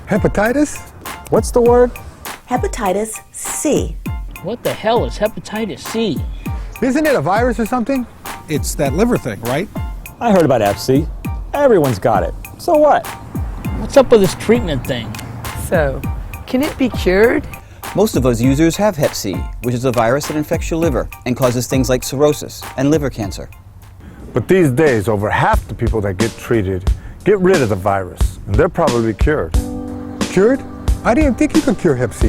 Hepatitis? What's the word? Hepatitis C. What the hell is hepatitis C? Isn't it a virus or something? It's that liver thing, right? I heard about Hep C. Everyone's got it. So what? What's up with this treatment thing? So, can it be cured? Most of us users have Hep C, which is a virus that infects your liver and causes things like cirrhosis and liver cancer. But these days, over half the people that get treated get rid of the virus, and they're probably cured. Cured? I didn't think you could cure Hep C.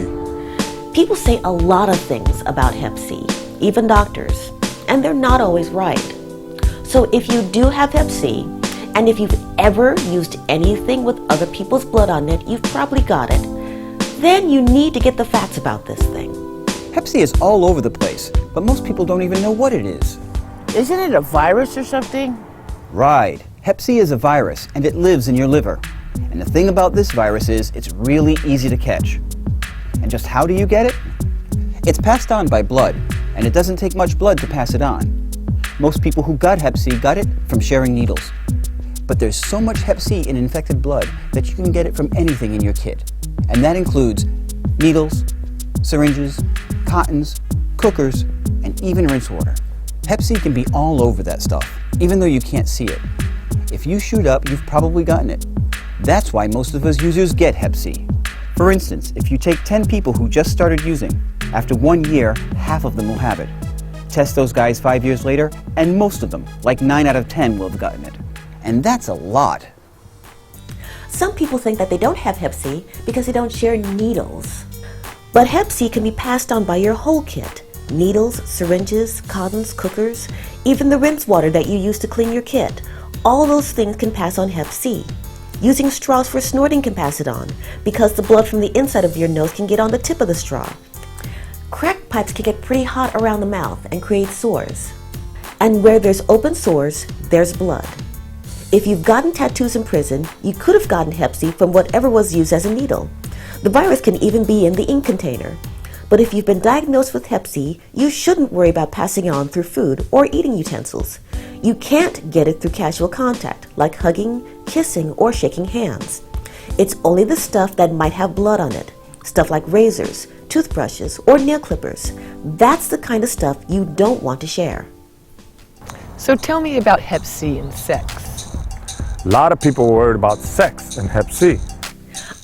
People say a lot of things about Hep C, even doctors, and they're not always right. So if you do have Hep C, and if you've ever used anything with other people's blood on it, you've probably got it. Then you need to get the facts about this thing. Hep C is all over the place, but most people don't even know what it is. Isn't it a virus or something? Right. Hep C is a virus, and it lives in your liver. And the thing about this virus is it's really easy to catch. And just how do you get it? It's passed on by blood, and it doesn't take much blood to pass it on. Most people who got Hep C got it from sharing needles. But there's so much Hep C in infected blood that you can get it from anything in your kit. And that includes needles, syringes, cottons, cookers, and even rinse water. Hep C can be all over that stuff, even though you can't see it. If you shoot up, you've probably gotten it. That's why most of us users get Hep C. For instance, if you take 10 people who just started using, after 1 year, half of them will have it. Test those guys 5 years later, and most of them, like 9 out of 10, will have gotten it. And that's a lot. Some people think that they don't have Hep C because they don't share needles. But Hep C can be passed on by your whole kit. Needles, syringes, cottons, cookers, even the rinse water that you use to clean your kit. All those things can pass on Hep C. Using straws for snorting can pass it on because the blood from the inside of your nose can get on the tip of the straw. Crack pipes can get pretty hot around the mouth and create sores. And where there's open sores, there's blood. If you've gotten tattoos in prison, you could have gotten Hep C from whatever was used as a needle. The virus can even be in the ink container. But if you've been diagnosed with Hep C, you shouldn't worry about passing it on through food or eating utensils. You can't get it through casual contact, like hugging, kissing, or shaking hands. It's only the stuff that might have blood on it, stuff like razors, toothbrushes, or nail clippers. That's the kind of stuff you don't want to share. So tell me about Hep C and sex. A lot of people are worried about sex and Hep C.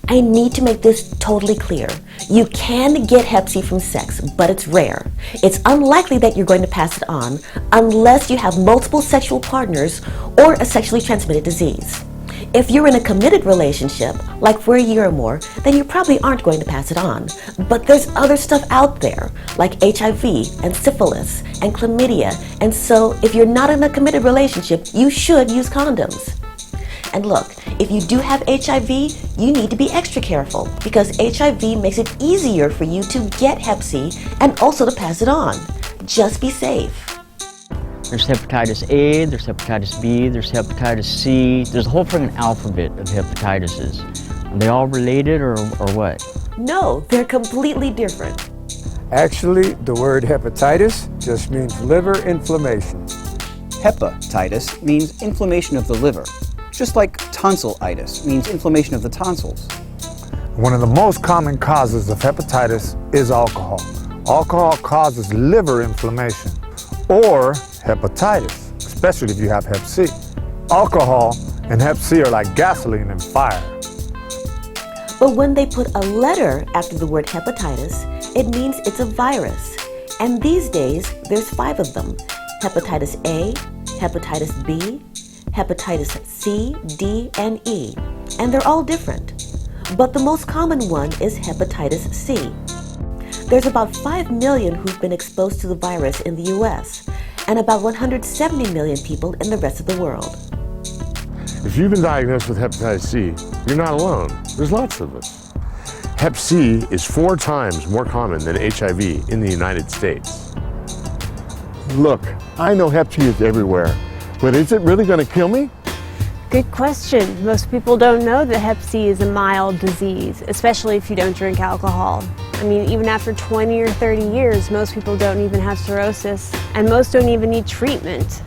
I need to make this totally clear. You can get Hep C from sex, but it's rare. It's unlikely that you're going to pass it on unless you have multiple sexual partners or a sexually transmitted disease. If you're in a committed relationship, like for a year or more, then you probably aren't going to pass it on. But there's other stuff out there, like HIV and syphilis and chlamydia, and so if you're not in a committed relationship, you should use condoms. And look, if you do have HIV, you need to be extra careful because HIV makes it easier for you to get Hep C and also to pass it on. Just be safe. There's hepatitis A, there's hepatitis B, there's hepatitis C. There's a whole freaking alphabet of hepatitises. Are they all related or what? No, they're completely different. Actually, the word hepatitis just means liver inflammation. Hepatitis means inflammation of the liver, just like tonsillitis means inflammation of the tonsils. One of the most common causes of hepatitis is alcohol. Alcohol causes liver inflammation or hepatitis, especially if you have Hep C. Alcohol and Hep C are like gasoline and fire. But when they put a letter after the word hepatitis, it means it's a virus. And these days, there's 5 of them. Hepatitis A, Hepatitis B, Hepatitis C, D, and E. And they're all different. But the most common one is Hepatitis C. There's about 5 million who've been exposed to the virus in the US, and about 170 million people in the rest of the world. If you've been diagnosed with hepatitis C, you're not alone. There's lots of us. Hep C is 4 times more common than HIV in the United States. Look, I know Hep C is everywhere, but is it really going to kill me? Good question. Most people don't know that Hep C is a mild disease, especially if you don't drink alcohol. I mean, even after 20 or 30 years, most people don't even have cirrhosis, and most don't even need treatment.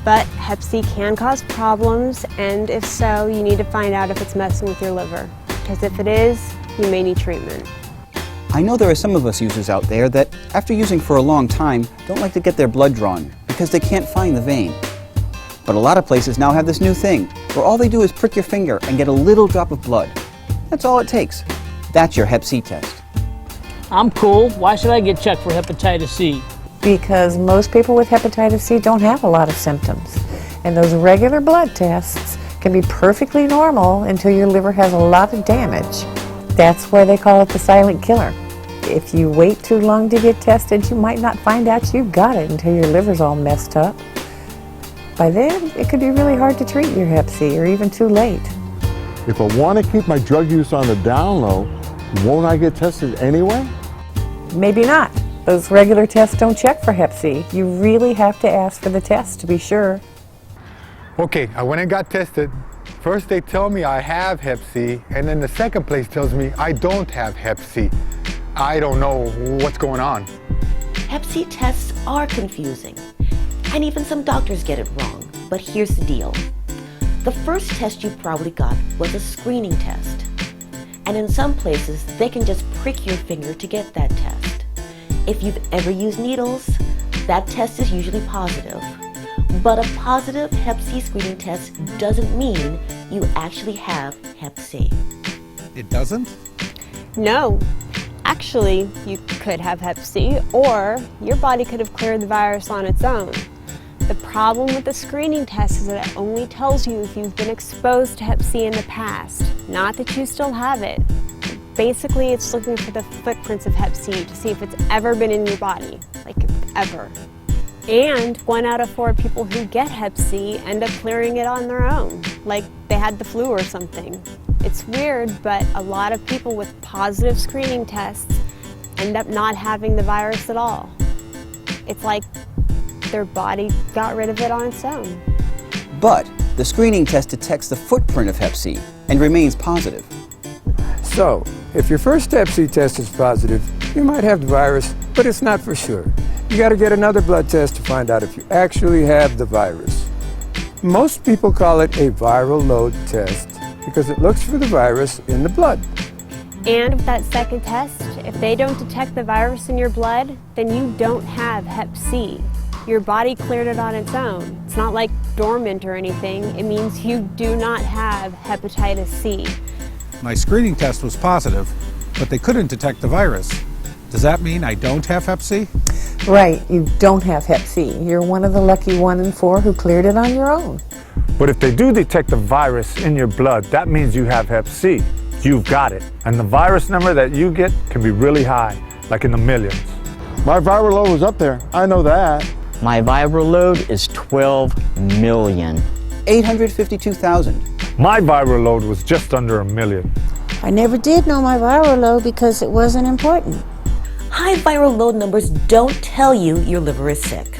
But Hep C can cause problems, and if so, you need to find out if it's messing with your liver. Because if it is, you may need treatment. I know there are some of us users out there that, after using for a long time, don't like to get their blood drawn because they can't find the vein. But a lot of places now have this new thing, where all they do is prick your finger and get a little drop of blood. That's all it takes. That's your Hep C test. I'm cool. Why should I get checked for hepatitis C? Because most people with hepatitis C don't have a lot of symptoms. And those regular blood tests can be perfectly normal until your liver has a lot of damage. That's why they call it the silent killer. If you wait too long to get tested, you might not find out you've got it until your liver's all messed up. By then, it could be really hard to treat your Hep C, or even too late. If I want to keep my drug use on the down low, won't I get tested anyway? Maybe not. Those regular tests don't check for Hep C. You really have to ask for the test to be sure. Okay, I went and got tested. First they tell me I have Hep C, and then the second place tells me I don't have Hep C. I don't know what's going on. Hep C tests are confusing, and even some doctors get it wrong. But here's the deal. The first test you probably got was a screening test. And in some places, they can just prick your finger to get that test. If you've ever used needles, that test is usually positive. But a positive Hep C screening test doesn't mean you actually have Hep C. It doesn't? No. Actually, you could have Hep C, or your body could have cleared the virus on its own. The problem with the screening test is that it only tells you if you've been exposed to Hep C in the past, not that you still have it. Basically, it's looking for the footprints of Hep C to see if it's ever been in your body, like ever. And 1 out of 4 people who get Hep C end up clearing it on their own, like they had the flu or something. It's weird, but a lot of people with positive screening tests end up not having the virus at all. It's like their body got rid of it on its own. But the screening test detects the footprint of Hep C and remains positive. So, if your first Hep C test is positive, you might have the virus, but it's not for sure. You got to get another blood test to find out if you actually have the virus. Most people call it a viral load test because it looks for the virus in the blood. And with that second test, if they don't detect the virus in your blood, then you don't have Hep C. Your body cleared it on its own. It's not like dormant or anything. It means you do not have hepatitis C. My screening test was positive, but they couldn't detect the virus. Does that mean I don't have Hep C? Right, you don't have Hep C. You're one of the lucky 1 in 4 who cleared it on your own. But if they do detect the virus in your blood, that means you have Hep C. You've got it. And the virus number that you get can be really high, like in the millions. My viral load was up there. I know that. My viral load is 12 million. 852,000. My viral load was just under 1 million. I never did know my viral load because it wasn't important. High viral load numbers don't tell you your liver is sick.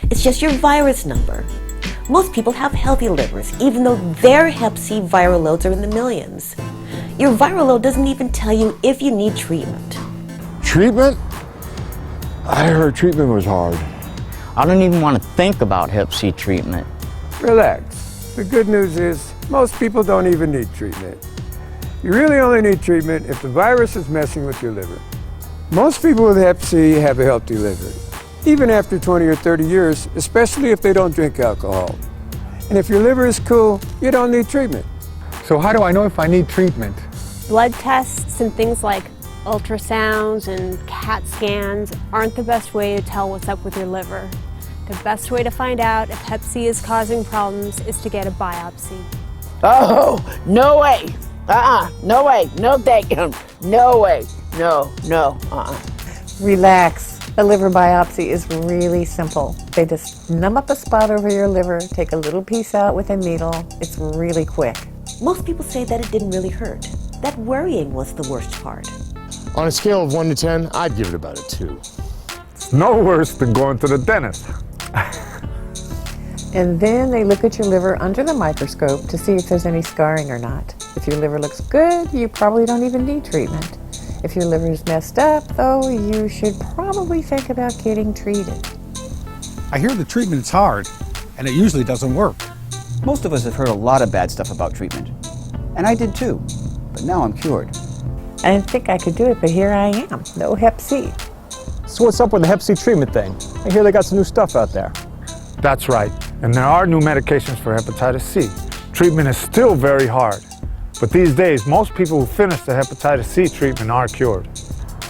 It's just your virus number. Most people have healthy livers, even though their Hep C viral loads are in the millions. Your viral load doesn't even tell you if you need treatment. Treatment? I heard treatment was hard. I don't even want to think about Hep C treatment. Relax. The good news is most people don't even need treatment. You really only need treatment if the virus is messing with your liver. Most people with Hep C have a healthy liver, even after 20 or 30 years, especially if they don't drink alcohol. And if your liver is cool, you don't need treatment. So how do I know if I need treatment? Blood tests and things like ultrasounds and CAT scans aren't the best way to tell what's up with your liver. The best way to find out if Hep C is causing problems is to get a biopsy. Oh, no way. No way. No thank you. No way. No. Relax. A liver biopsy is really simple. They just numb up a spot over your liver, take a little piece out with a needle. It's really quick. Most people say that it didn't really hurt. That worrying was the worst part. On a scale of 1 to 10, I'd give it about a 2. It's no worse than going to the dentist. And then they look at your liver under the microscope to see if there's any scarring or not. If your liver looks good, you probably don't even need treatment. If your liver is messed up, though, you should probably think about getting treated. I hear the treatment is hard, and it usually doesn't work. Most of us have heard a lot of bad stuff about treatment. And I did too, but now I'm cured. I didn't think I could do it, but here I am. No Hep C. So what's up with the Hep C treatment thing? I hear they got some new stuff out there. That's right, and there are new medications for hepatitis C. Treatment is still very hard, but these days, most people who finish the hepatitis C treatment are cured.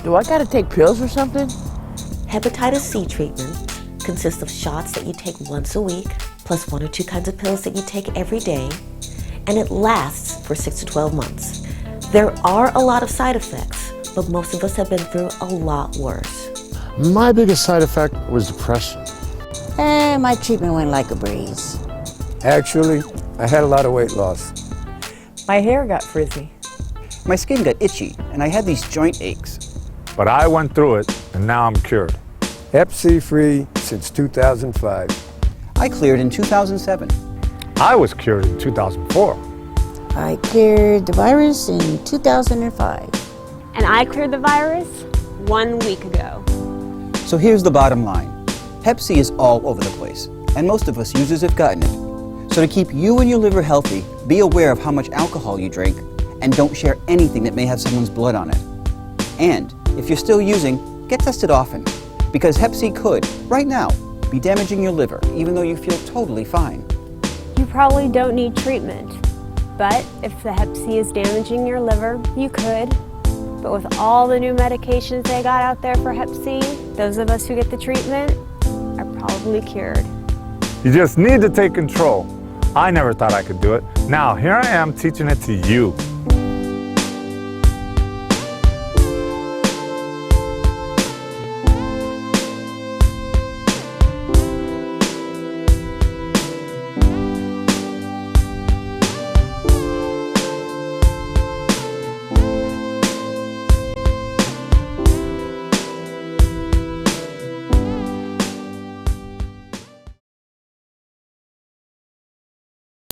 Do I gotta take pills or something? Hepatitis C treatment consists of shots that you take once a week, plus 1 or 2 kinds of pills that you take every day, and it lasts for 6 to 12 months. There are a lot of side effects, but most of us have been through a lot worse. My biggest side effect was depression. My treatment went like a breeze. Actually, I had a lot of weight loss. My hair got frizzy. My skin got itchy, and I had these joint aches. But I went through it, and now I'm cured. Hep C free since 2005. I cleared in 2007. I was cured in 2004. I cleared the virus in 2005. And I cleared the virus 1 week ago. So here's the bottom line. Hep C is all over the place, and most of us users have gotten it. So to keep you and your liver healthy, be aware of how much alcohol you drink, and don't share anything that may have someone's blood on it. And if you're still using, get tested often, because Hep C could, right now, be damaging your liver, even though you feel totally fine. You probably don't need treatment, but if the Hep C is damaging your liver, you could. But with all the new medications they got out there for Hep C, those of us who get the treatment are probably cured. You just need to take control. I never thought I could do it. Now, here I am teaching it to you.